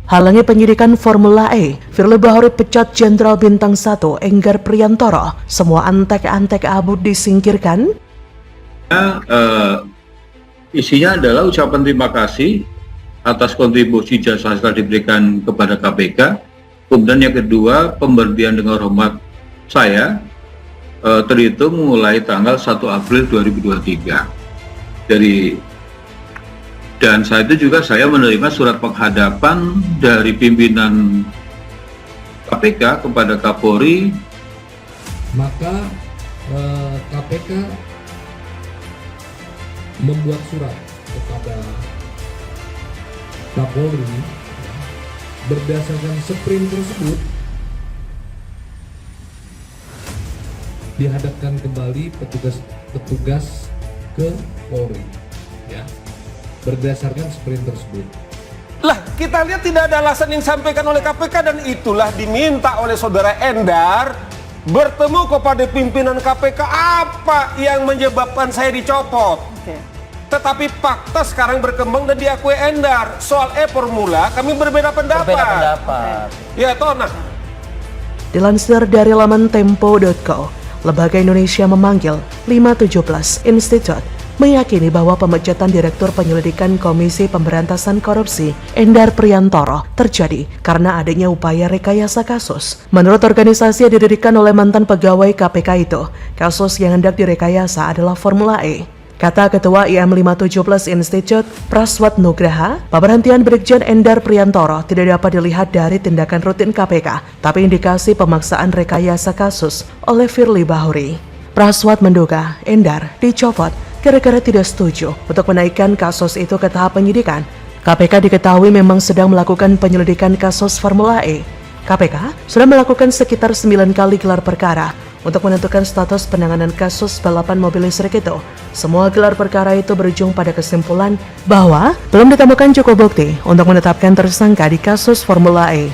Halangi penyidikan Formula E, Firly Bahuri pecat Jenderal Bintang 1 Enggar Priantoro, semua antek-antek abu disingkirkan. Isinya adalah ucapan terima kasih atas kontribusi jasa yang telah diberikan kepada KPK. Kemudian yang kedua, pemberhentian dengan hormat saya terhitung mulai tanggal 1 April 2023. Dan saat itu juga saya menerima surat penghadapan dari pimpinan KPK kepada Kapolri. Maka KPK membuat surat kepada Kapolri. Berdasarkan sprint tersebut dihadapkan kembali petugas ke Polri, ya. Berdasarkan sprint tersebut. Lah, kita lihat tidak ada alasan yang disampaikan oleh KPK, dan itulah diminta oleh saudara Endar bertemu kepada pimpinan KPK. Apa yang menyebabkan saya dicopot? Tetapi fakta sekarang berkembang dan diakui Endar. Soal formula kami berbeda pendapat. Ya, Tona. Dilansir dari laman tempo.co, Lembaga Indonesia memanggil 517 Institute meyakini bahwa pemecatan Direktur Penyelidikan Komisi Pemberantasan Korupsi Endar Priantoro terjadi karena adanya upaya rekayasa kasus. Menurut organisasi yang didirikan oleh mantan pegawai KPK itu, kasus yang hendak direkayasa adalah Formula E. Kata Ketua IM 517 Institute, Praswat Nugraha, pemberhentian Brigjen Endar Priantoro tidak dapat dilihat dari tindakan rutin KPK, tapi indikasi pemaksaan rekayasa kasus oleh Firly Bahuri. Praswat menduga Endar dicopot gara-gara tidak setuju untuk menaikkan kasus itu ke tahap penyidikan. KPK diketahui memang sedang melakukan penyelidikan kasus Formula E. KPK sudah melakukan sekitar 9 kali gelar perkara untuk menentukan status penanganan kasus balapan mobil listrik itu. Semua gelar perkara itu berujung pada kesimpulan bahwa belum ditemukan cukup bukti untuk menetapkan tersangka di kasus Formula E.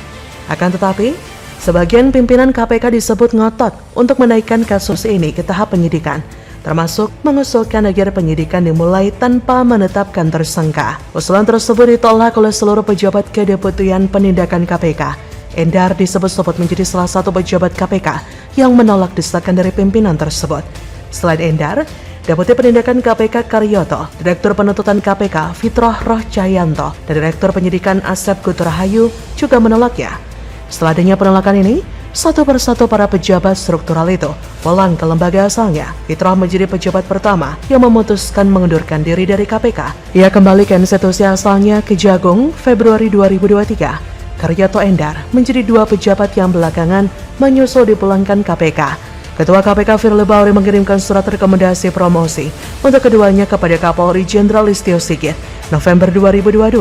Akan tetapi, sebagian pimpinan KPK disebut ngotot untuk menaikkan kasus ini ke tahap penyidikan, termasuk mengusulkan agar penyidikan dimulai tanpa menetapkan tersangka. Usulan tersebut ditolak oleh seluruh pejabat Kedeputian Penindakan KPK. Endar disebut-sebut menjadi salah satu pejabat KPK yang menolak desakan dari pimpinan tersebut. Selain Endar, Deputi Penindakan KPK Karyoto, Direktur Penuntutan KPK Fitroh Roh Cahyanto, dan Direktur Penyidikan Asep Kutrahayu juga menolaknya. Setelah adanya penolakan ini, satu persatu para pejabat struktural itu pulang ke lembaga asalnya. Fitroh menjadi pejabat pertama yang memutuskan mengundurkan diri dari KPK. Ia kembali ke institusi asalnya Kejagung Februari 2023. Karyoto Endar menjadi dua pejabat yang belakangan menyusul dipulangkan KPK. Ketua KPK Firly Bahuri mengirimkan surat rekomendasi promosi untuk keduanya kepada Kapolri Jenderal Listio Sigit November 2022.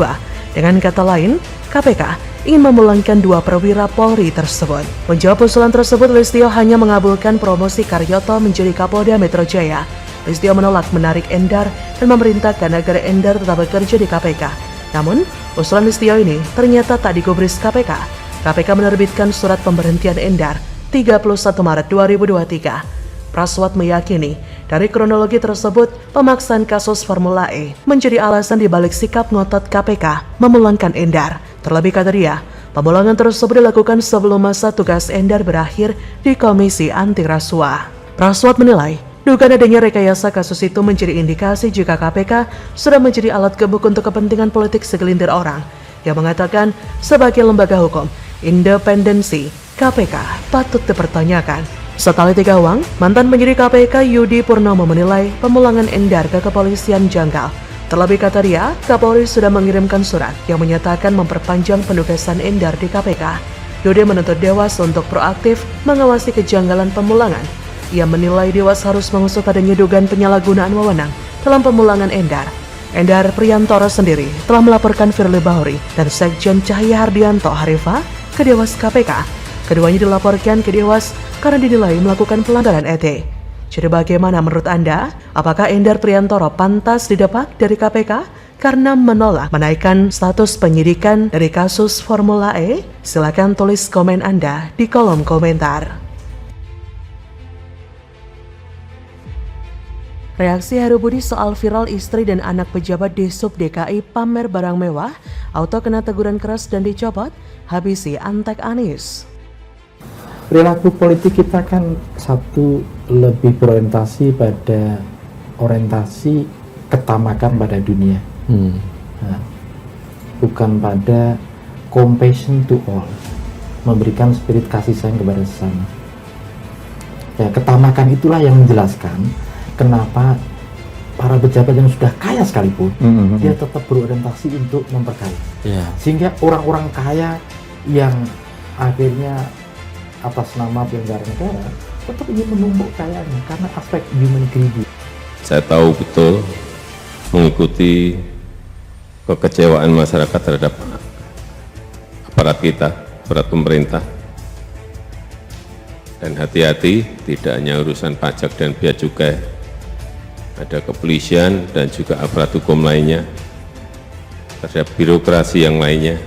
Dengan kata lain, KPK ingin memulangkan dua perwira Polri tersebut. Menjawab usulan tersebut, Listio hanya mengabulkan promosi Karyoto menjadi Kapolda Metro Jaya. Listio menolak menarik Endar dan memerintahkan agar Endar tetap bekerja di KPK. Namun, usulan Listio ini ternyata tak digubris KPK. KPK menerbitkan surat pemberhentian Endar 31 Maret 2023. Praswat meyakini dari kronologi tersebut, pemaksaan kasus Formula E menjadi alasan dibalik sikap ngotot KPK memulangkan Endar. Terlebih kata dia, pemulangan tersebut dilakukan sebelum masa tugas Endar berakhir di Komisi Anti Rasuah. Praswat menilai, dugaan adanya rekayasa kasus itu menjadi indikasi jika KPK sudah menjadi alat gebuk untuk kepentingan politik segelintir orang, yang mengatakan sebagai lembaga hukum, independensi KPK patut dipertanyakan. Setali tiga uang, mantan penyidik KPK Yudi Purnomo menilai pemulangan Endar ke kepolisian janggal. Terlebih kata dia, Kapolri sudah mengirimkan surat yang menyatakan memperpanjang penugasan Endar di KPK. Yudi menuntut Dewas untuk proaktif mengawasi kejanggalan pemulangan. Ia menilai Dewas harus mengusut adanya dugaan penyalahgunaan wewenang dalam pemulangan Endar. Endar Priantoro sendiri telah melaporkan Firly Bahuri dan Sekjen Cahya Hardianto Harifa ke Dewas KPK. Keduanya dilaporkan ke Dewas karena dinilai melakukan pelanggaran etik. Jadi bagaimana menurut Anda? Apakah Endar Priantoro pantas didepak dari KPK karena menolak menaikkan status penyidikan dari kasus Formula E? Silakan tulis komen Anda di kolom komentar. Reaksi Heru Budi soal viral istri dan anak pejabat di Sub DKI pamer barang mewah, auto kena teguran keras dan dicopot, habisi antek Anies. Perilaku politik kita kan satu lebih berorientasi pada orientasi ketamakan pada dunia, bukan pada compassion to all, memberikan spirit kasih sayang kepada sesama. Ya, ketamakan itulah yang menjelaskan kenapa para pejabat yang sudah kaya sekalipun dia tetap berorientasi untuk memperkaya. Sehingga orang-orang kaya yang akhirnya atas nama penyelenggara negara tetap ingin menumpuk kekayaannya karena aspek human greedy. Saya tahu betul mengikuti kekecewaan masyarakat terhadap aparat kita, aparat pemerintah. Dan hati-hati, tidak hanya urusan pajak dan bea cukai, ada kepolisian dan juga aparat hukum lainnya, terhadap birokrasi yang lainnya.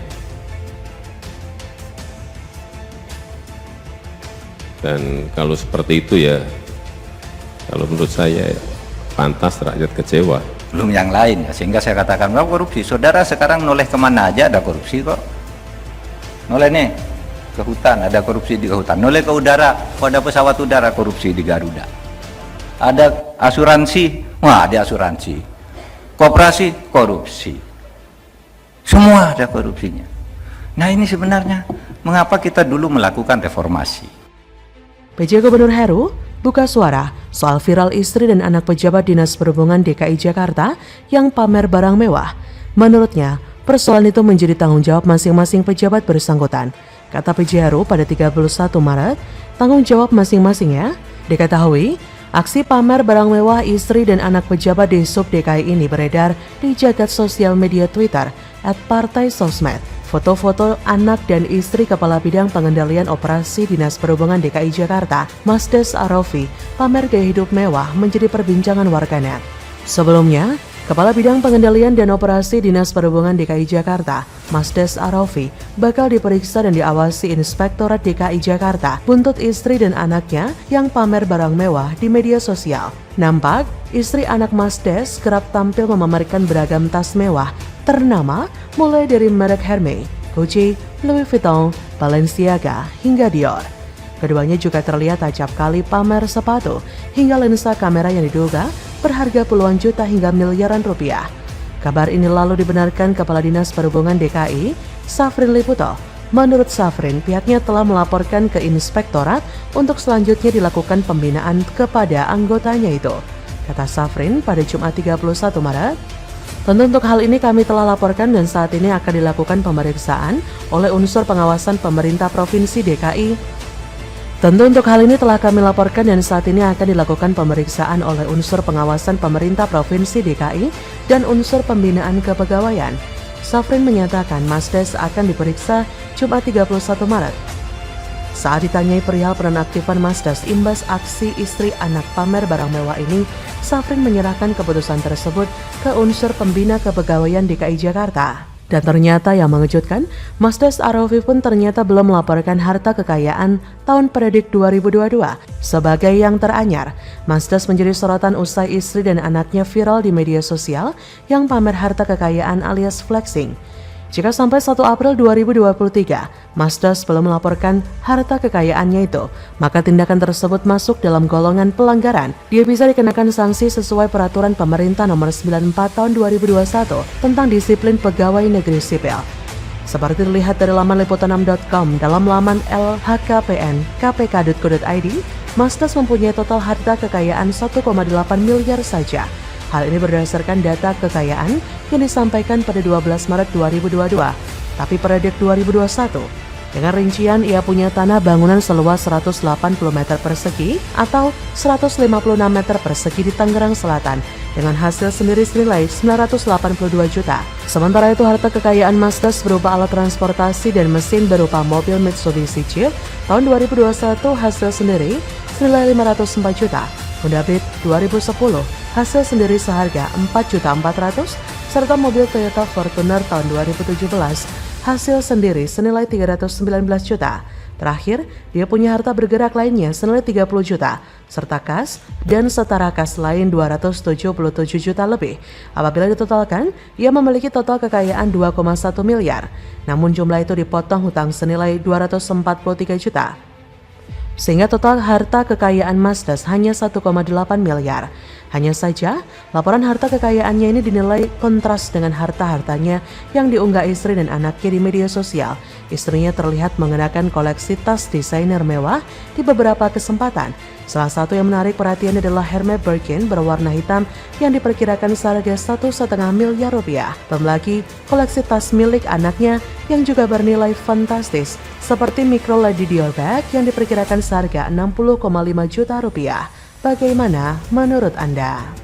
Dan kalau seperti itu ya, kalau menurut saya pantas rakyat kecewa. Belum yang lain, sehingga saya katakan bahwa korupsi. Saudara sekarang noleh kemana aja ada korupsi kok. Noleh nih ke hutan, ada korupsi di hutan. Noleh ke udara, kok ada pesawat udara, korupsi di Garuda. Ada asuransi, wah ada asuransi. Koperasi, korupsi. Semua ada korupsinya. Nah ini sebenarnya mengapa kita dulu melakukan reformasi. PJ Gubernur Heru buka suara soal viral istri dan anak pejabat Dinas Perhubungan DKI Jakarta yang pamer barang mewah. Menurutnya, persoalan itu menjadi tanggung jawab masing-masing pejabat bersangkutan. Kata PJ Heru pada 31 Maret, tanggung jawab masing-masing ya. Diketahui, aksi pamer barang mewah istri dan anak pejabat di Sub DKI ini beredar di jagat sosial media Twitter @partaisosmed. Foto-foto anak dan istri Kepala Bidang Pengendalian Operasi Dinas Perhubungan DKI Jakarta, Masdes Arofi, pamer gaya hidup mewah menjadi perbincangan warganet. Sebelumnya, Kepala Bidang Pengendalian dan Operasi Dinas Perhubungan DKI Jakarta, Masdes Arofi, bakal diperiksa dan diawasi Inspektorat DKI Jakarta buntut istri dan anaknya yang pamer barang mewah di media sosial. Nampak, istri anak Masdes kerap tampil memamerkan beragam tas mewah ternama mulai dari merek Hermes, Gucci, Louis Vuitton, Balenciaga, hingga Dior. Keduanya juga terlihat acap kali pamer sepatu hingga lensa kamera yang diduga berharga puluhan juta hingga miliaran rupiah. Kabar ini lalu dibenarkan Kepala Dinas Perhubungan DKI, Safrin Liputo. Menurut Safrin, pihaknya telah melaporkan ke Inspektorat untuk selanjutnya dilakukan pembinaan kepada anggotanya itu. Kata Safrin pada Jumat 31 Maret, tentu untuk hal ini kami telah laporkan dan saat ini akan dilakukan pemeriksaan oleh unsur pengawasan pemerintah Provinsi DKI. Tentu untuk hal ini telah kami laporkan dan saat ini akan dilakukan pemeriksaan oleh unsur pengawasan pemerintah Provinsi DKI dan unsur pembinaan kepegawaian. Safrin menyatakan Masdes akan diperiksa Jumat 31 Maret. Saat ditanyai perihal penonaktifan Masdes imbas aksi istri anak pamer barang mewah ini, Safrin menyerahkan keputusan tersebut ke unsur pembina kepegawaian DKI Jakarta. Dan ternyata yang mengejutkan, Masdes Arofi pun ternyata belum melaporkan harta kekayaan tahun predik 2022. Sebagai yang teranyar, Masdes menjadi sorotan usai istri dan anaknya viral di media sosial yang pamer harta kekayaan alias flexing. Jika sampai 1 April 2023, Masdes belum melaporkan harta kekayaannya itu, maka tindakan tersebut masuk dalam golongan pelanggaran. Dia bisa dikenakan sanksi sesuai peraturan pemerintah nomor 94 tahun 2021 tentang disiplin pegawai negeri sipil. Seperti terlihat dari laman liputan6.com, dalam laman lhkpn.kpk.go.id, Masdes mempunyai total harta kekayaan 1,8 miliar saja. Hal ini berdasarkan data kekayaan yang disampaikan pada 12 Maret 2022, tapi predik 2021. Dengan rincian ia punya tanah bangunan seluas 180 meter persegi atau 156 meter persegi di Tangerang Selatan dengan hasil sendiri senilai 982 juta. Sementara itu harta kekayaan Masdes berupa alat transportasi dan mesin berupa mobil Mitsubishi Jeep tahun 2021 hasil sendiri senilai 504 juta. Honda Beat 2010 hasil sendiri seharga 4.400.000, serta mobil Toyota Fortuner tahun 2017 hasil sendiri senilai 319 juta. Terakhir, dia punya harta bergerak lainnya senilai 30 juta, serta kas dan setara kas lain 277 juta lebih. Apabila ditotalkan, ia memiliki total kekayaan 2,1 miliar. Namun jumlah itu dipotong hutang senilai 243 juta. Sehingga total harta kekayaan Mazdas hanya 1,8 miliar. Hanya saja, laporan harta kekayaannya ini dinilai kontras dengan harta-hartanya yang diunggah istri dan anaknya di media sosial. Istrinya terlihat mengenakan koleksi tas desainer mewah di beberapa kesempatan. Salah satu yang menarik perhatian adalah Hermes Birkin berwarna hitam yang diperkirakan seharga 1,5 miliar rupiah. Belum lagi koleksi tas milik anaknya yang juga bernilai fantastis, seperti Micro Lady Dior bag yang diperkirakan seharga 60,5 juta rupiah. Bagaimana menurut Anda?